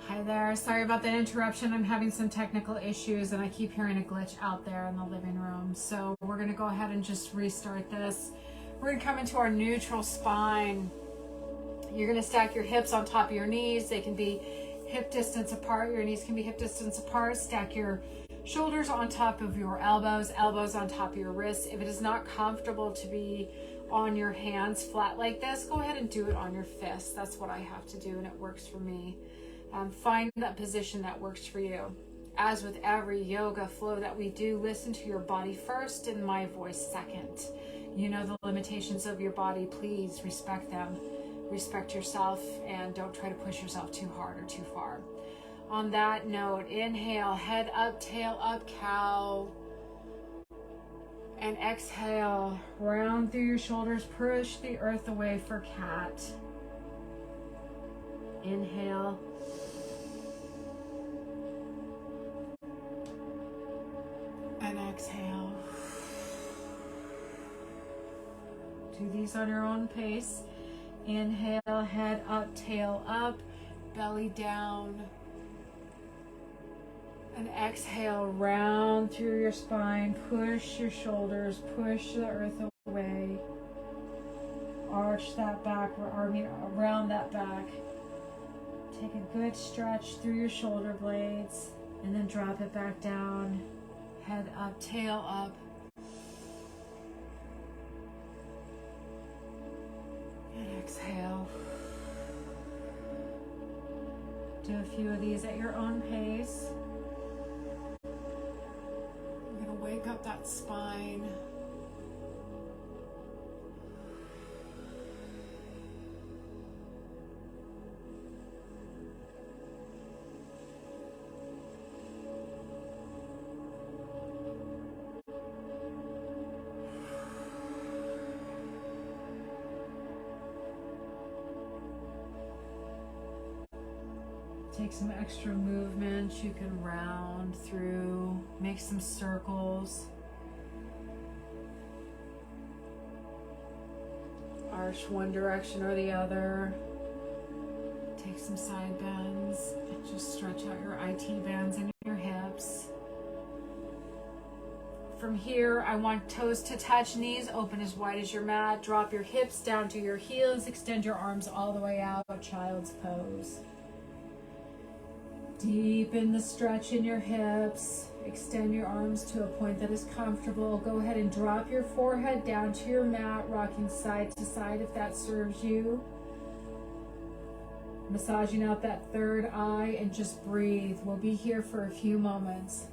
Hi there. Sorry about that interruption. I'm having some technical issues and I keep hearing a glitch out there in the living room. So we're going to go ahead and just restart this. We're going to come into our neutral spine. You're going to stack your hips on top of your knees. They can be hip distance apart. Your knees can be hip distance apart. Stack your shoulders on top of your elbows, elbows on top of your wrists. If it is not comfortable to be on your hands flat like this, go ahead and do it on your fists. That's what I have to do and it works for me. Find that position that works for you. As with every yoga flow that we do, listen to your body first and my voice second. You know the limitations of your body. Please respect them. Respect yourself and don't try to push yourself too hard or too far. On that note, inhale, head up, tail up, cow. And exhale, round through your shoulders, push the earth away for cat. Inhale. And exhale. Do these on your own pace. Inhale, head up, tail up, belly down. And exhale, round through your spine, push your shoulders, push the earth away. Arch that back, around that back. Take a good stretch through your shoulder blades and then drop it back down. Head up, tail up. And exhale. Do a few of these at your own pace. You're going to wake up that spine. Take some extra movement. You can round through, make some circles. Arch one direction or the other. Take some side bends. Just stretch out your IT bands and your hips. From here, I want toes to touch, knees open as wide as your mat. Drop your hips down to your heels. Extend your arms all the way out, child's pose. Deepen the stretch in your hips. Extend your arms to a point that is comfortable. Go ahead and drop your forehead down to your mat, rocking side to side if that serves you. Massaging out that third eye and just breathe. We'll be here for a few moments.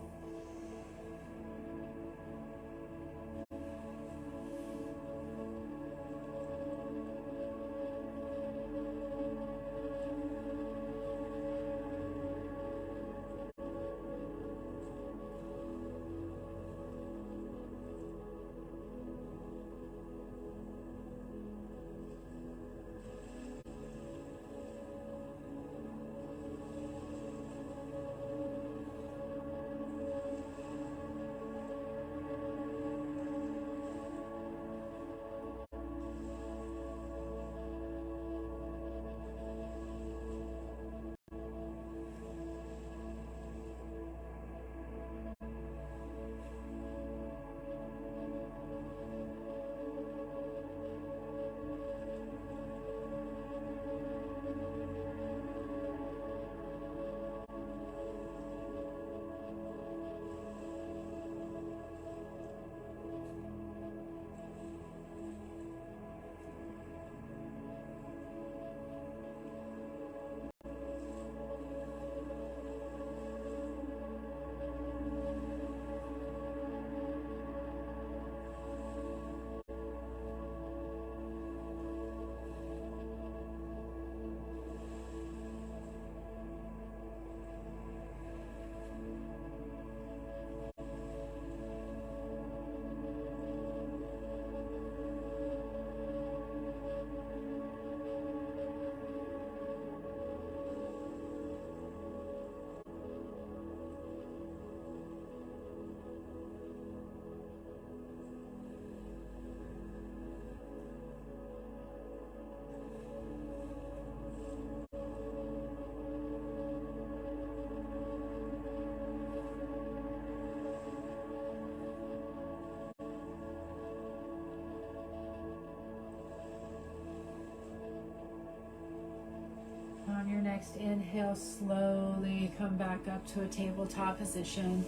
On your next inhale, slowly come back up to a tabletop position,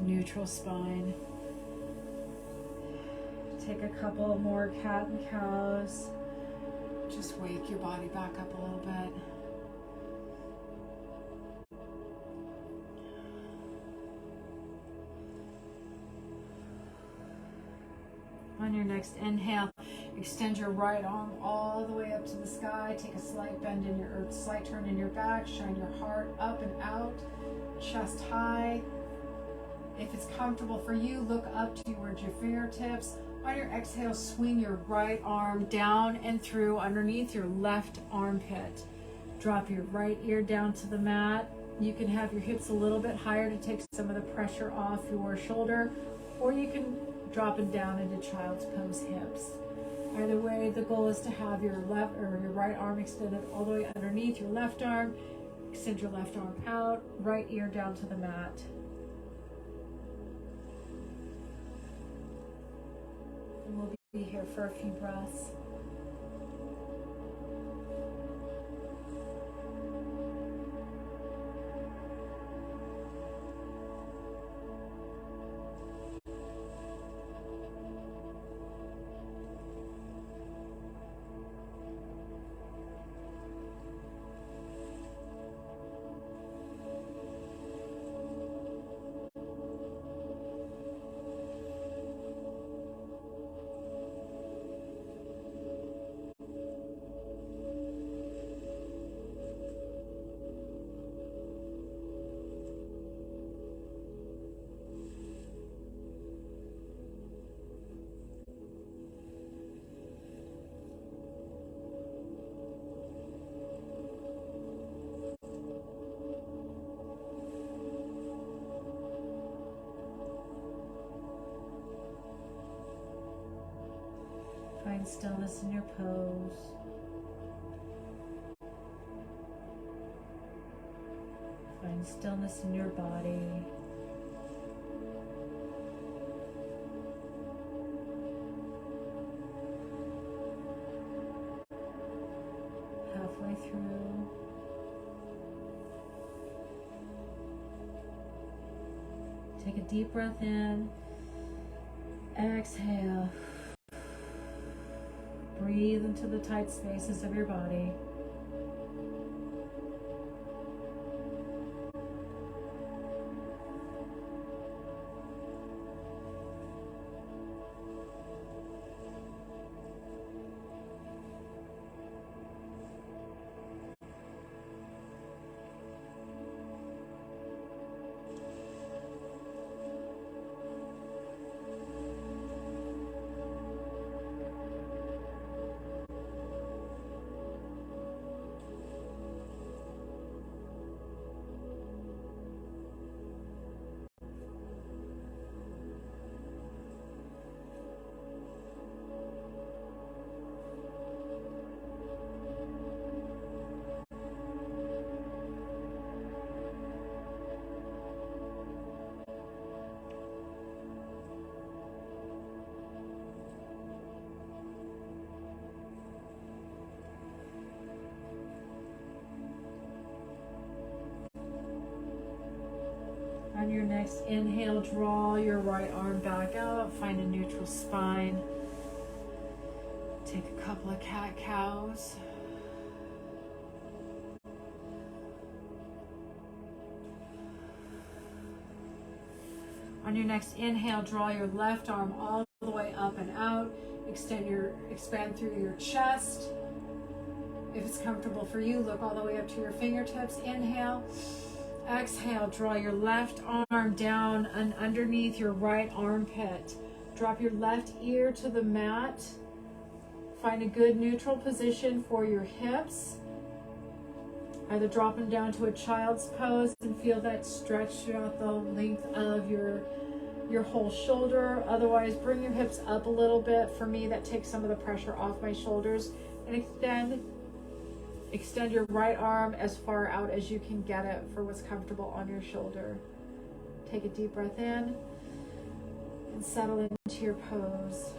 neutral spine. Take a couple more cat and cows. Just wake your body back up a little bit. On your next inhale, extend your right arm all the way up to the sky. Take a slight bend in your, or slight turn in your back. Shine your heart up and out, chest high. If it's comfortable for you, look up towards your fingertips. On your exhale, swing your right arm down and through underneath your left armpit. Drop your right ear down to the mat. You can have your hips a little bit higher to take some of the pressure off your shoulder, or you can drop it down into child's pose hips. Either way, the goal is to have your left or your right arm extended all the way underneath your left arm. Extend your left arm out, right ear down to the mat. And we'll be here for a few breaths. Find stillness in your pose. Find stillness in your body. Halfway through. Take a deep breath in. Exhale. Breathe into the tight spaces of your body. On your next inhale, draw your right arm back out, find a neutral spine. Take a couple of cat-cows. On your next inhale, draw your left arm all the way up and out. Expand through your chest. If it's comfortable for you, look all the way up to your fingertips. Inhale. Exhale, draw your left arm down and underneath your right armpit. Drop your left ear to the mat. Find a good neutral position for your hips. Either drop them down to a child's pose and feel that stretch throughout the length of your whole shoulder. Otherwise, bring your hips up a little bit. For me, that takes some of the pressure off my shoulders. And extend your right arm as far out as you can get it for what's comfortable on your shoulder. Take a deep breath in and settle into your pose.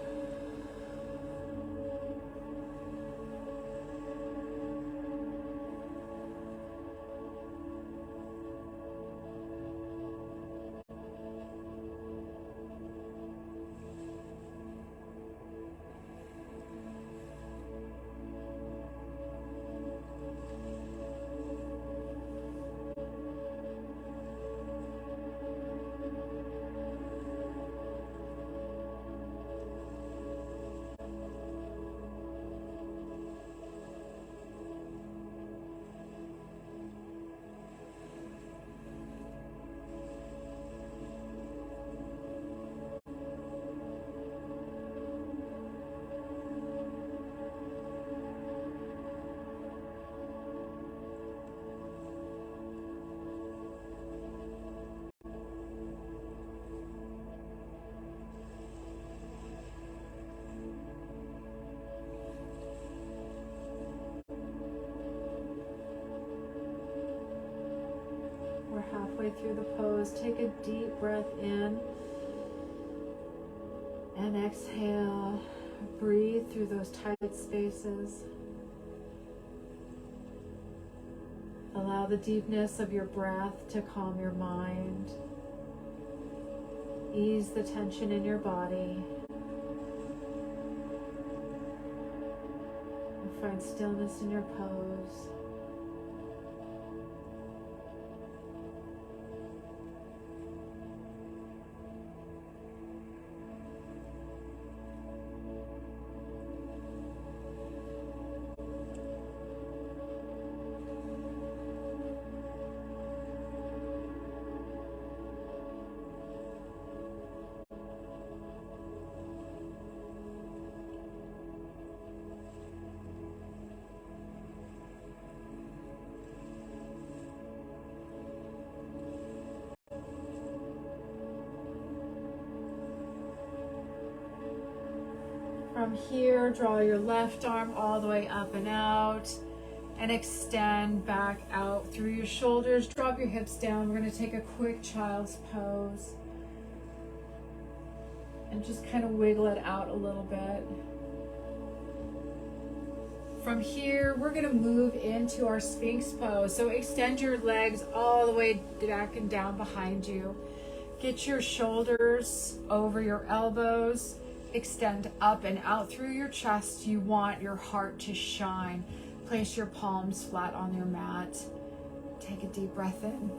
We're halfway through the pose. Take a deep breath in and exhale. Breathe through those tight spaces. Allow the deepness of your breath to calm your mind. Ease the tension in your body. And find stillness in your pose. From here, draw your left arm all the way up and out and extend back out through your shoulders. Drop your hips down. We're going to take a quick child's pose and just kind of wiggle it out a little bit. From here, we're going to move into our Sphinx pose. So extend your legs all the way back and down behind you. Get your shoulders over your elbows. Extend up and out through your chest. You want your heart to shine. Place your palms flat on your mat. Take a deep breath in.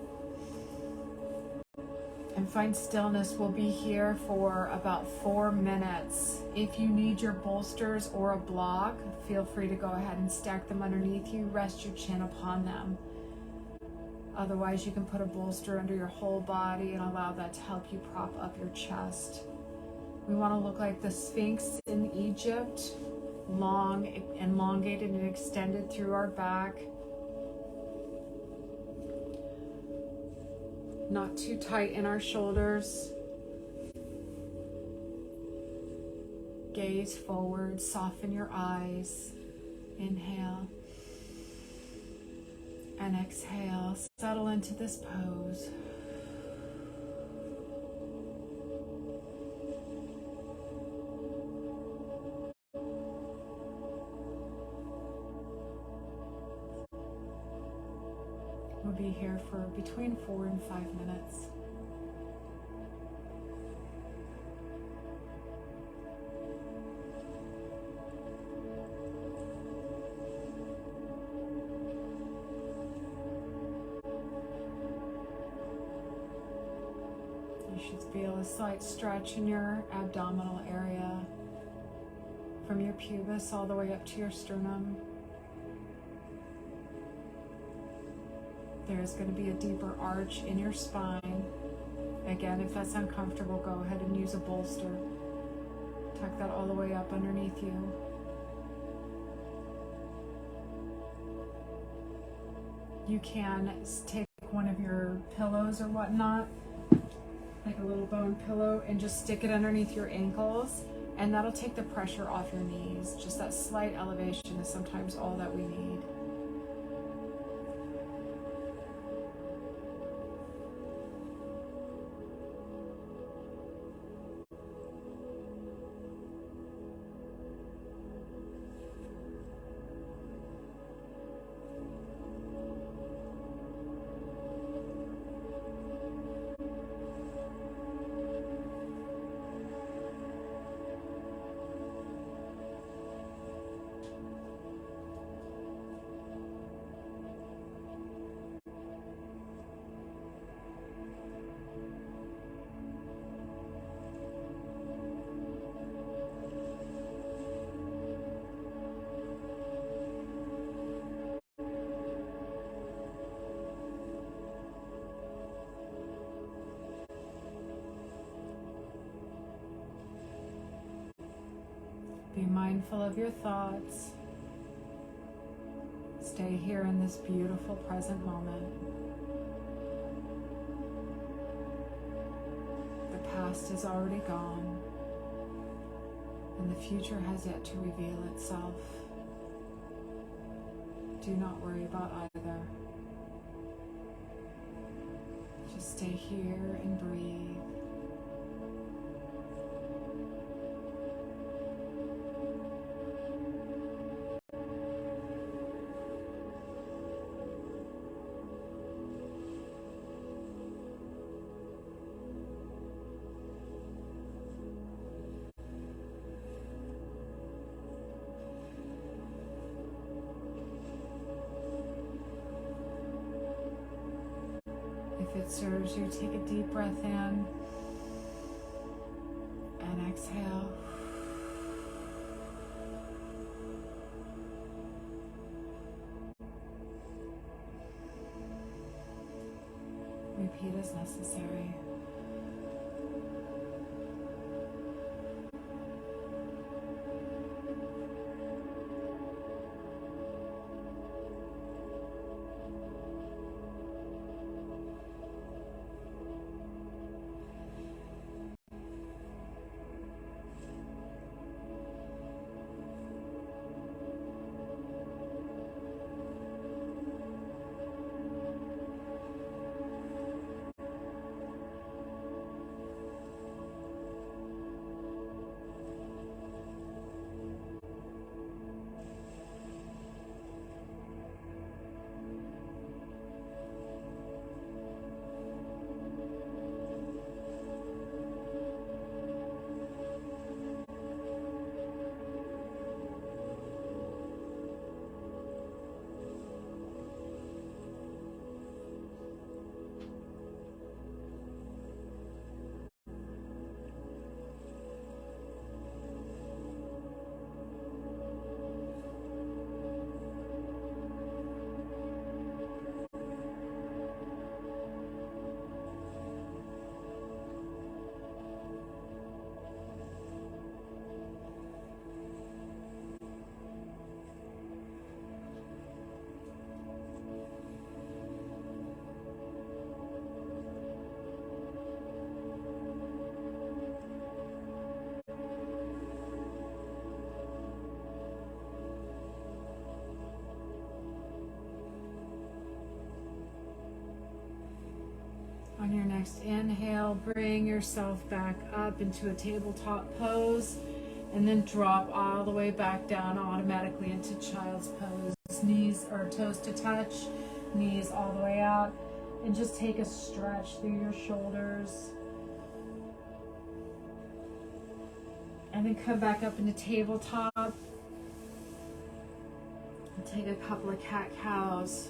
And find stillness. We'll be here for about 4 minutes. If you need your bolsters or a block, feel free to go ahead and stack them underneath you. Rest your chin upon them. Otherwise, you can put a bolster under your whole body and allow that to help you prop up your chest. We want to look like the Sphinx in Egypt, long, elongated and extended through our back. Not too tight in our shoulders. Gaze forward, soften your eyes. Inhale and exhale. Settle into this pose. We'll be here for between 4 and 5 minutes. You should feel a slight stretch in your abdominal area from your pubis all the way up to your sternum. There's going to be a deeper arch in your spine. Again, if that's uncomfortable, go ahead and use a bolster. Tuck that all the way up underneath you. You can take one of your pillows or whatnot, like a little bone pillow, and just stick it underneath your ankles, and that'll take the pressure off your knees. Just that slight elevation is sometimes all that we need. Be mindful of your thoughts. Stay here in this beautiful present moment. The past is already gone, and the future has yet to reveal itself. Do not worry about either. stay here and breathe. If it serves you, take a deep breath in and exhale. Repeat as necessary. On your next inhale, bring yourself back up into a tabletop pose and then drop all the way back down automatically into child's pose. Knees or toes to touch, knees all the way out, and just take a stretch through your shoulders. And then come back up into tabletop and take a couple of cat-cows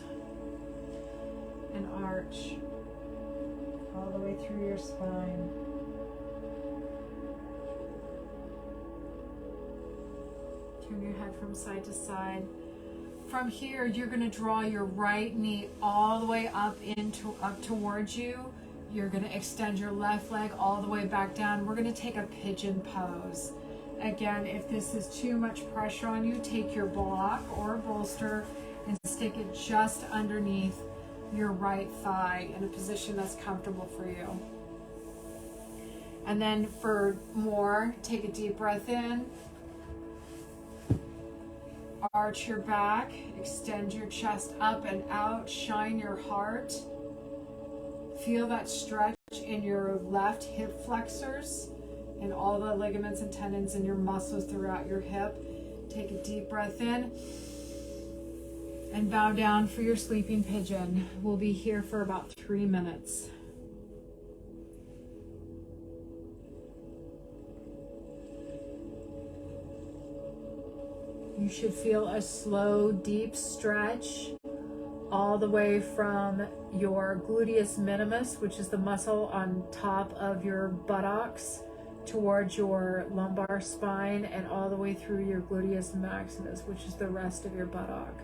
and arch all the way through your spine. Turn your head from side to side. From here, you're going to draw your right knee all the way up towards you. You're going to extend your left leg all the way back down. We're going to take a pigeon pose. Again, if this is too much pressure on you, take your block or bolster and stick it just underneath your right thigh in a position that's comfortable for you. And then for more, take a deep breath in. Arch your back, extend your chest up and out, shine your heart. Feel that stretch in your left hip flexors and all the ligaments and tendons in your muscles throughout your hip. Take a deep breath in and bow down for your sleeping pigeon. We'll be here for about 3 minutes. You should feel a slow, deep stretch all the way from your gluteus minimus, which is the muscle on top of your buttocks, towards your lumbar spine, and all the way through your gluteus maximus, which is the rest of your buttock.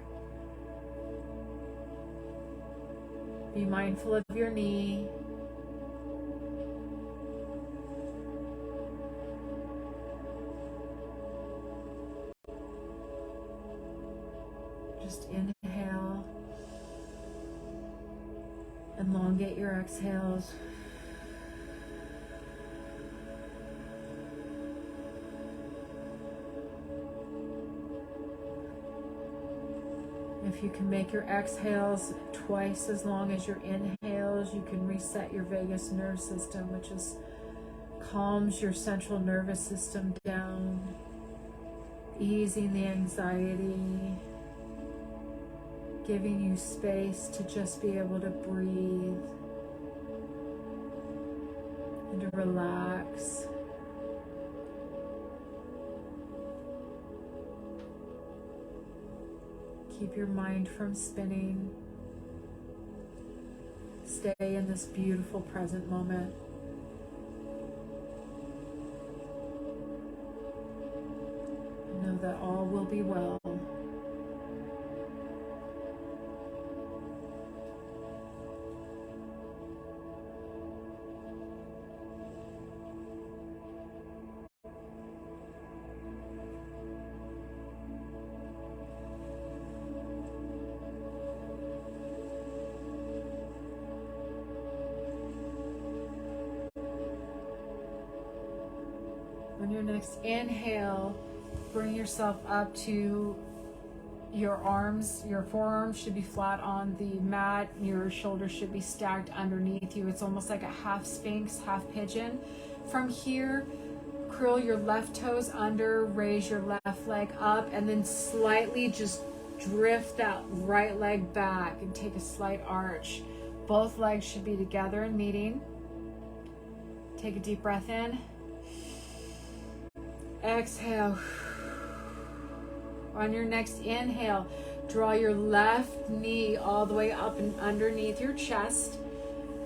Be mindful of your knee. Just inhale. Elongate your exhales. If If you can make your exhales twice as long as your inhales, you can reset your vagus nerve system, which is calms your central nervous system down, easing the anxiety, giving you space to just be able to breathe and to relax. Keep your mind from spinning. Stay in this beautiful present moment. Know that all will be well. On your next inhale, bring yourself up to your arms. Your forearms should be flat on the mat. Your shoulders should be stacked underneath you. It's almost like a half sphinx, half pigeon. From here, curl your left toes under, raise your left leg up, and then slightly just drift that right leg back and take a slight arch. Both legs should be together and meeting. Take a deep breath in. Exhale. On your next inhale, draw your left knee all the way up and underneath your chest.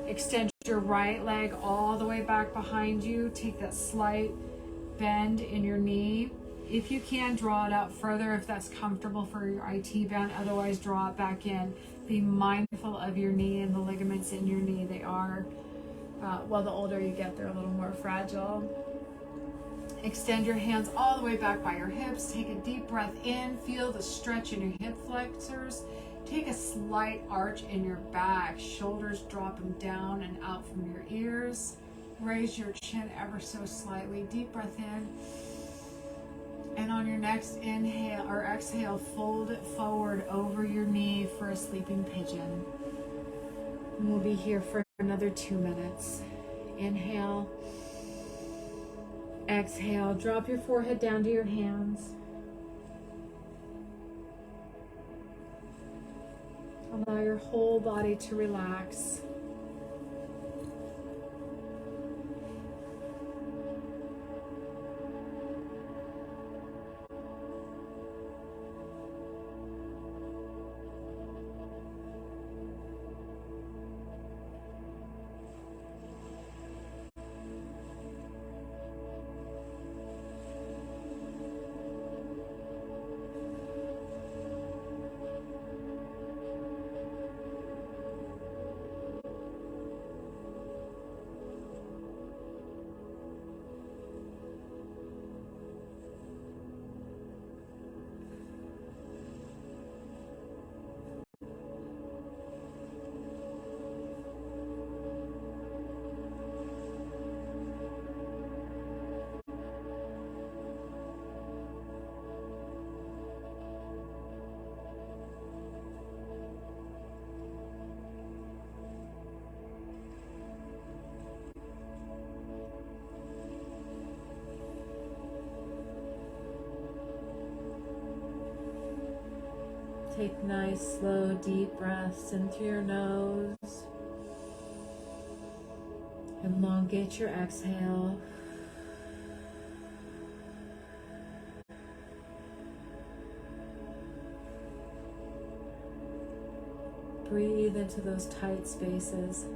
Extend your right leg all the way back behind you. Take that slight bend in your knee. If you can, draw it out further if that's comfortable for your IT band. Otherwise, draw it back in. Be mindful of your knee and the ligaments in your knee. They are, well, the older you get, they're a little more fragile. Extend your hands all the way back by your hips. Take a deep breath in. Feel the stretch in your hip flexors. Take a slight arch in your back. Shoulders dropping down and out from your ears. Raise your chin ever so slightly. Deep breath in. And on your next inhale or exhale, fold it forward over your knee for a sleeping pigeon. And we'll be here for another 2 minutes. Inhale. Exhale, drop your forehead down to your hands. Allow your whole body to relax. Take nice, slow, deep breaths in through your nose. Elongate your exhale. Breathe into those tight spaces.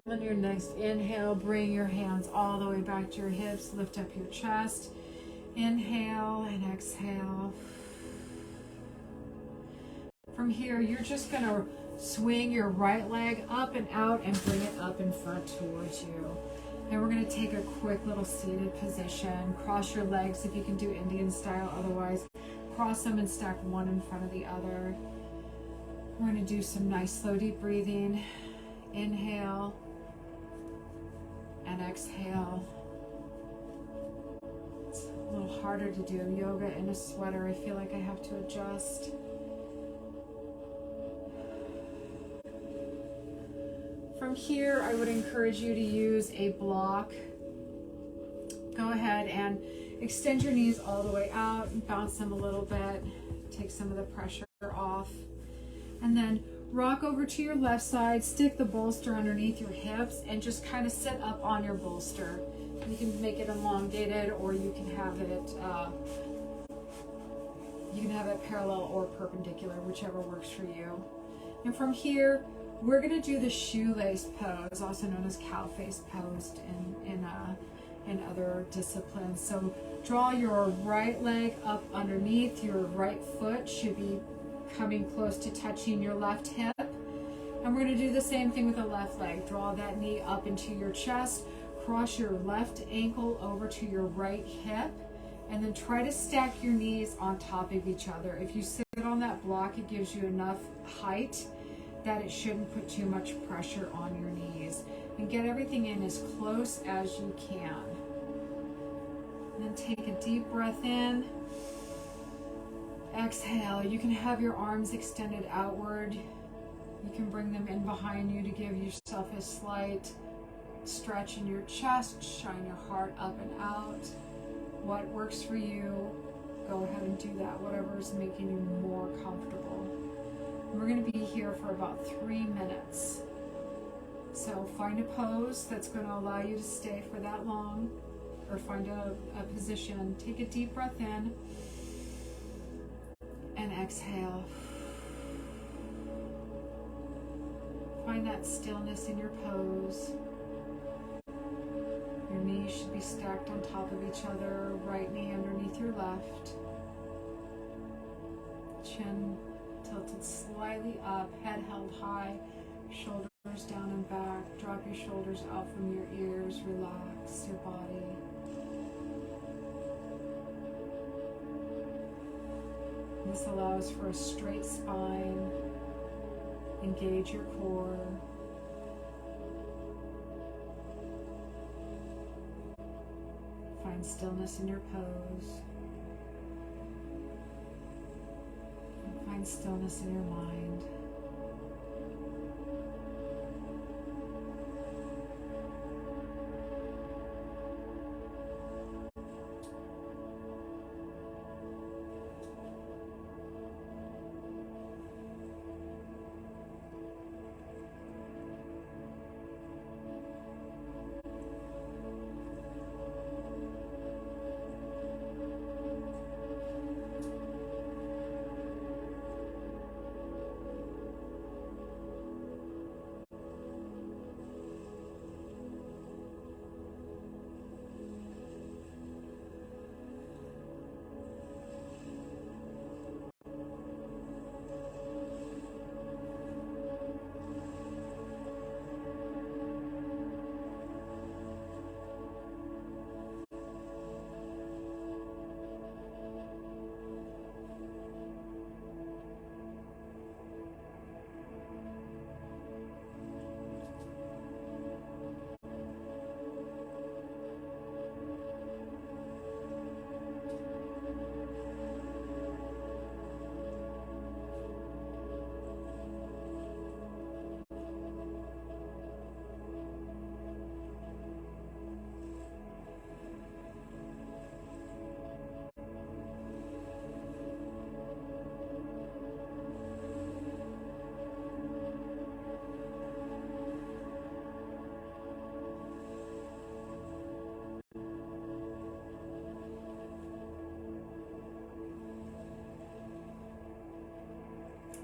On your next inhale, bring your hands all the way back to your hips. Lift up your chest. Inhale and exhale. From here, you're just going to Swing your right leg up and out and bring it up in front towards you. And we're going to take a quick little seated position. Cross your legs if you can do Indian style. Otherwise, cross them and stack one in front of the other. We're going to do some nice slow deep breathing. Inhale and exhale. It's a little harder to do yoga in a sweater. I feel like I have to adjust. From here, I would encourage you to use a block. Go ahead and extend your knees all the way out and bounce them a little bit. Take some of the pressure off. And then rock over to your left side, stick the bolster underneath your hips, and just kind of sit up on your bolster. You can make it elongated, or you can have it parallel or perpendicular, whichever works for you. And from here, we're going to do the shoelace pose, also known as cow face pose in other disciplines. So draw your right leg up underneath. Your right foot should be coming close to touching your left hip. And we're going to do the same thing with the left leg. Draw that knee up into your chest. Cross your left ankle over to your right hip. And then try to stack your knees on top of each other. If you sit on that block, it gives you enough height that it shouldn't put too much pressure on your knees. And get everything in as close as you can. And then take a deep breath in. Exhale. You can have your arms extended outward. You can bring them in behind you to give yourself a slight stretch in your chest. Shine your heart up and out. What works for you, go ahead and do that. Whatever is making you more comfortable. We're going to be here for about 3 minutes. So find a pose that's going to allow you to stay for that long, or find a position. Take a deep breath in and exhale. Find that stillness in your pose. Your knees should be stacked on top of each other, right knee underneath your left. Chin tilted slightly up, head held high, shoulders down and back. Drop your shoulders out from your ears, relax your body. This allows for a straight spine. Engage your core. Find stillness in your pose. And find stillness in your mind.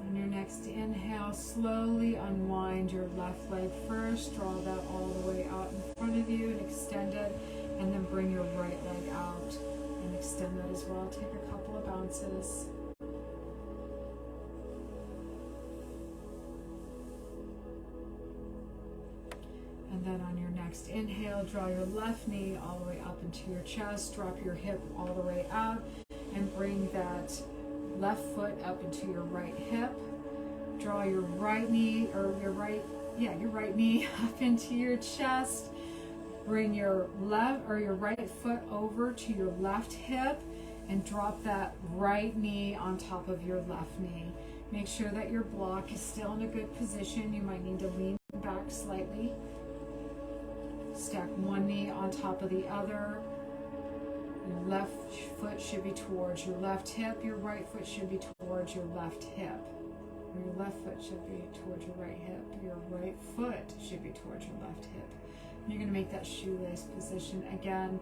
On your next inhale, slowly unwind your left leg first. Draw that all the way out in front of you and extend it. And then bring your right leg out and extend that as well. Take a couple of bounces. next inhale, draw your left knee all the way up into your chest, drop your hip all the way out, and bring that left foot up into your right hip. Draw your right knee, or your right knee up into your chest. Bring your left or your right foot over to your left hip and drop that right knee on top of your left knee. Make sure that your block is still in a good position. You might need to lean back slightly. Stack one knee on top of the other. Your left foot should be towards your left hip. Your right foot should be towards your left hip. Or your left foot should be towards your right hip. Your right foot should be towards your left hip. And you're going to make that shoelace position. Again,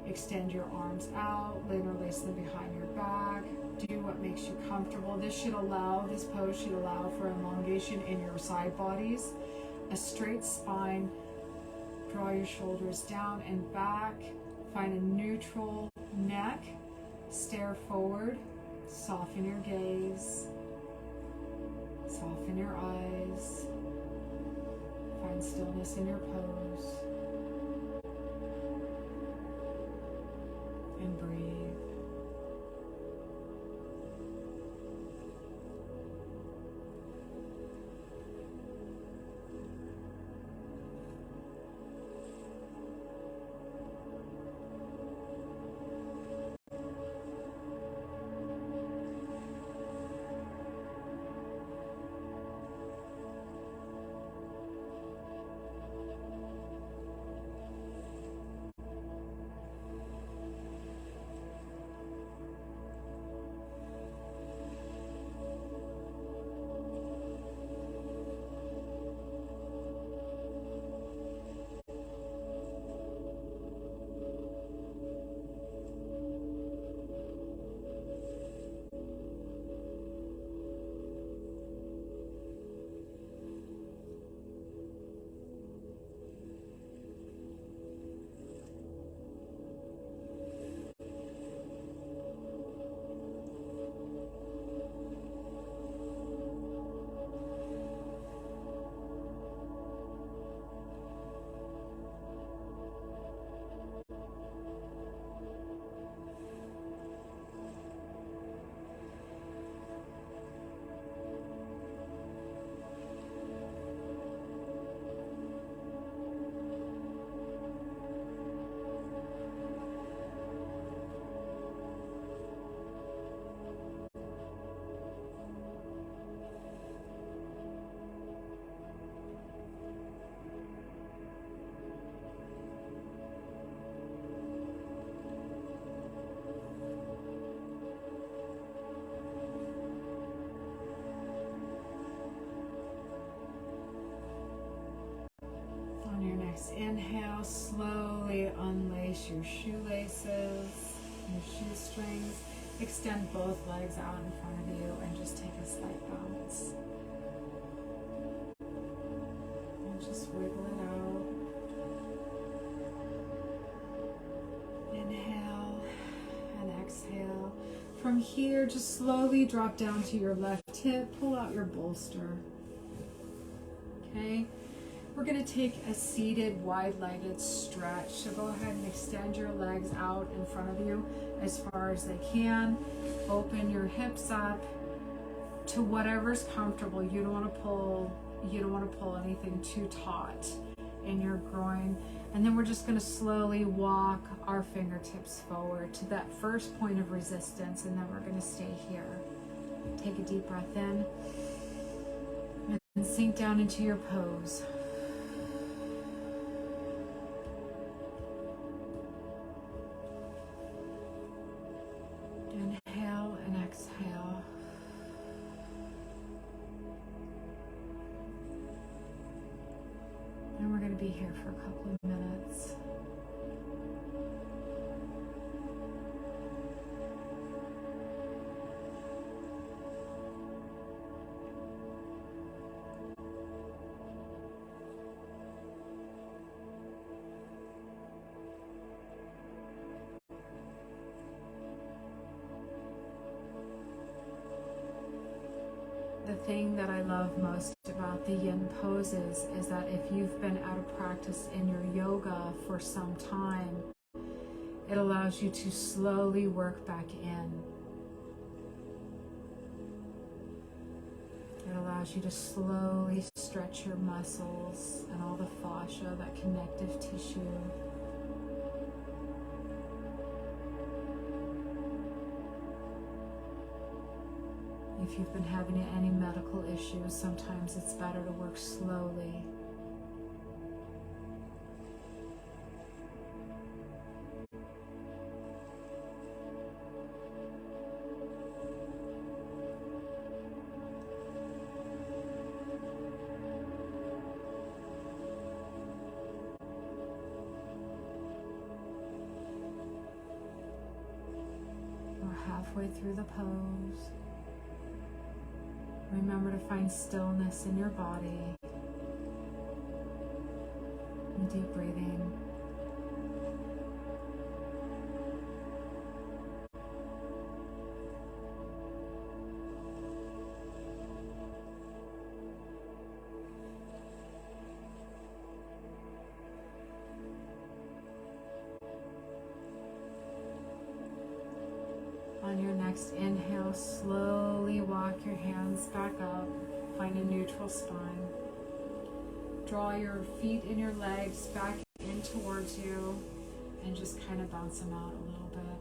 extend your arms out, interlace them behind your back. Do what makes you comfortable. This pose should allow for elongation in your side bodies. A straight spine. Draw your shoulders down and back. Find a neutral neck. Stare forward. Soften your gaze. Soften your eyes. Find stillness in your pose. And breathe. Inhale, slowly unlace your shoelaces, your shoestrings. Extend both legs out in front of you and just take a slight bounce. And just wiggle it out. Inhale and exhale. From here, just slowly drop down to your left hip. Pull out your bolster. Okay? We're going to take a seated, wide-legged stretch. So go ahead and extend your legs out in front of you as far as they can. Open your hips up to whatever's comfortable. You don't want to pull anything too taut in your groin. And then we're just going to slowly walk our fingertips forward to that first point of resistance, and then we're going to stay here. Take a deep breath in and sink down into your pose. Inhale and exhale. And we're going to be here for a couple of minutes. The thing that I love most about the yin poses is that if you've been out of practice in your yoga for some time, it allows you to slowly work back in. It allows you to slowly stretch your muscles and all the fascia, that connective tissue. If you've been having any medical issues, sometimes it's better to work slowly. We're halfway through the pose. Remember to find stillness in your body and deep breathing. On your next inhale, slowly walk your hands back up. Find a neutral spine. Draw your feet and your legs back in towards you and just kind of bounce them out a little bit.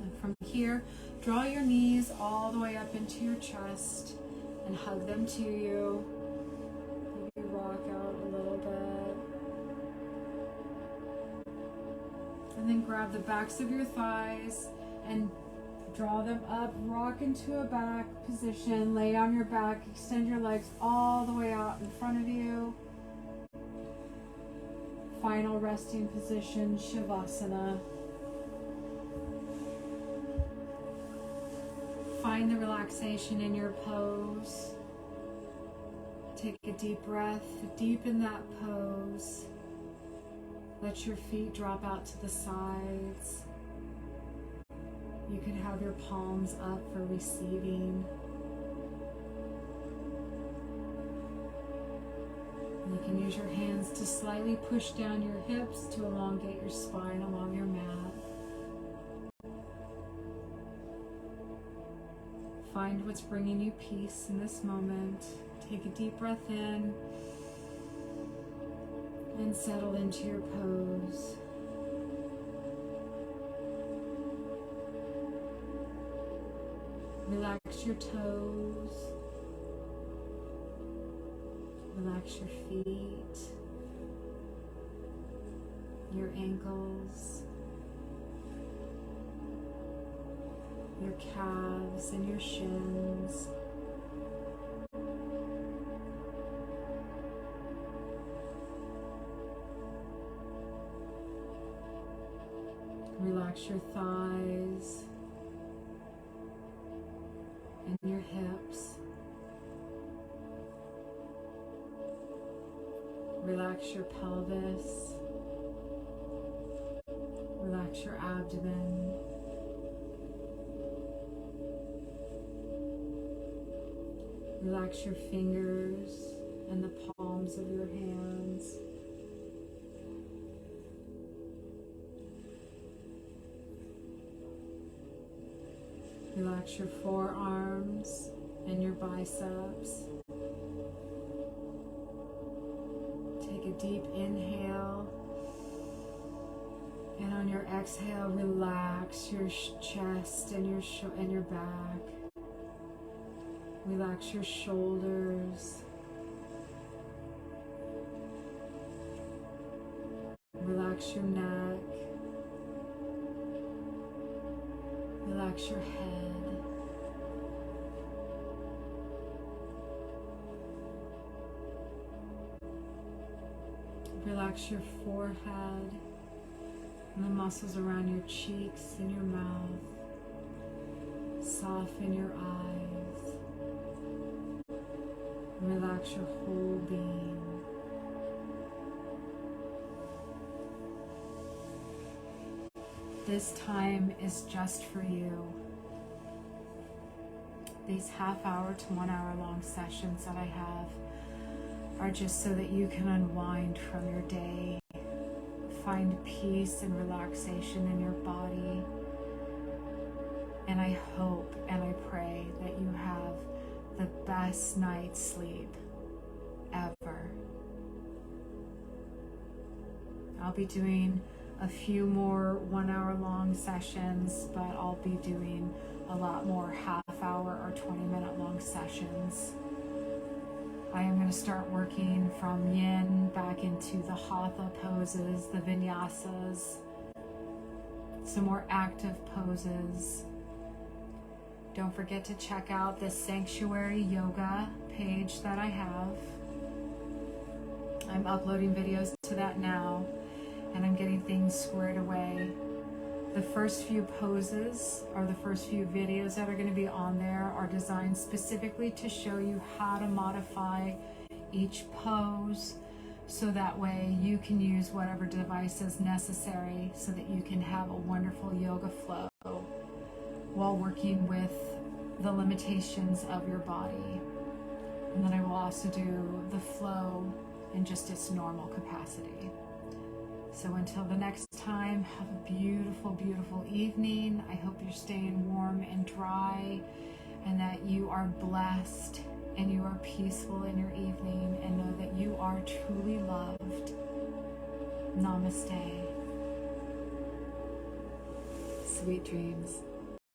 And from here, draw your knees all the way up into your chest and hug them to you. Maybe rock out a little bit. And then grab the backs of your thighs and draw them up, rock into a back position, lay on your back, extend your legs all the way out in front of you. Final resting position, Shavasana. Find the relaxation in your pose. Take a deep breath, deepen that pose. Let your feet drop out to the sides. You can have your palms up for receiving. You can use your hands to slightly push down your hips to elongate your spine along your mat. Find what's bringing you peace in this moment. Take a deep breath in and settle into your pose. Relax your toes. Relax your feet, your ankles, your calves and your shins. Relax your thighs and your hips. Relax your pelvis. Relax your abdomen. Relax your fingers and the palms of your hands. Relax your forearms and your biceps. Take a deep inhale. And on your exhale, relax your chest and your back. Relax your shoulders. Relax your neck. Relax your head. Relax your forehead and the muscles around your cheeks and your mouth. Soften your eyes. Relax your whole being. This time is just for you. These half-hour to 1 hour long sessions that I have are just so that you can unwind from your day, find peace and relaxation in your body. And I hope and I pray that you have the best night's sleep ever. I'll be doing a few more 1 hour long sessions, but I'll be doing a lot more half-hour or 20-minute long sessions. I am going to start working from Yin back into the Hatha poses, the vinyasas, some more active poses. Don't forget to check out the Sanctuary Yoga page that I have. I'm uploading videos to that now, and I'm getting things squared away. The first few poses or the first few videos that are going to be on there are designed specifically to show you how to modify each pose, so that way you can use whatever device is necessary so that you can have a wonderful yoga flow while working with the limitations of your body. And then I will also do the flow in just its normal capacity. So until the next time, have a beautiful, beautiful evening. I hope you're staying warm and dry, and that you are blessed and you are peaceful in your evening, and know that you are truly loved. Namaste. Sweet dreams.